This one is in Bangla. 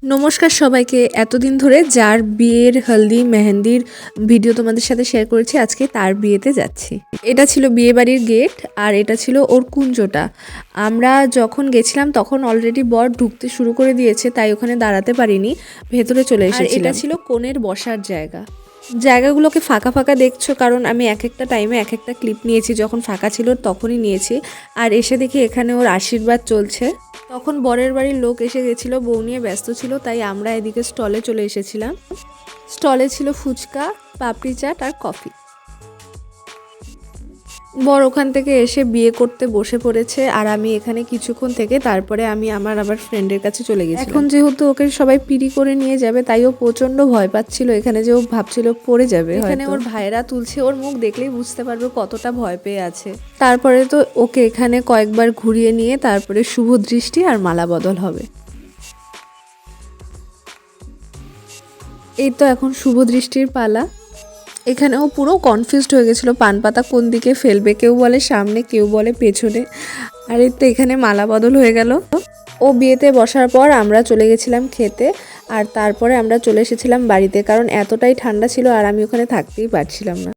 নমস্কার সবাইকে। এতদিন ধরে যার বিয়ের হলদি মেহেন্দির ভিডিও তোমাদের সাথে শেয়ার করেছি, আজকে তার বিয়েতে যাচ্ছি। এটা ছিল বিয়ে বাড়ির গেট আর এটা ছিল ওর কুঞ্জটা। আমরা যখন গেছিলাম তখন অলরেডি বর ঢুকতে শুরু করে দিয়েছে, তাই ওখানে দাঁড়াতে পারিনি, ভেতরে চলে এসেছিলাম। এটা ছিল কনের বসার জায়গা। জায়গাগুলোকে ফাঁকা ফাঁকা দেখছো, কারণ আমি এক একটা টাইমে এক একটা ক্লিপ নিয়েছি। যখন ফাঁকা ছিল তখনই নিয়েছি। আর এসে দেখি এখানে ওর আশীর্বাদ চলছে। তখন বরের বাড়ির লোক এসে গেছিলো, বউ নিয়ে ব্যস্ত ছিল, তাই আমরা এদিকে স্টলে চলে এসেছিলাম। স্টলে ছিল ফুচকা, পাপড়ি চাট আর কফি। বর ওখান থেকে এসে বিয়ে করতে বসে পড়েছে, আর আমি এখানে কিছুক্ষণ থেকে তারপরে আমি আমার আবার ফ্রেন্ডের কাছে চলে গেছি। এখন যেহেতু ওকে সবাই পিড়ি করে নিয়ে যাবে, তাই ও প্রচন্ড ভয় পাচ্ছিল এখানে, যে ও ভাবছিল পড়ে যাবে। এখানে ওর ভাইরা তুলছে, ওর মুখ দেখলেই বুঝতে পারবে কতটা ভয় পেয়ে আছে। তারপরে তো ওকে এখানে কয়েকবার ঘুরিয়ে নিয়ে তারপরে শুভ দৃষ্টি আর মালা বদল হবে। এই তো এখন শুভ দৃষ্টির পালা। এখানেও পুরো কনফিউজড হয়ে গেছিলো, পান পাতা কোন দিকে ফেলবে, কেউ বলে সামনে, কেউ বলে পেছনে। আর এই তো এখানে মালা বদল হয়ে গেল। ও বিয়েতে বসার পর আমরা চলে গেছিলাম খেতে, আর তারপরে আমরা চলে এসেছিলাম বাড়িতে, কারণ এতটাই ঠান্ডা ছিল আর আমি ওখানে থাকতেই পারছিলাম না।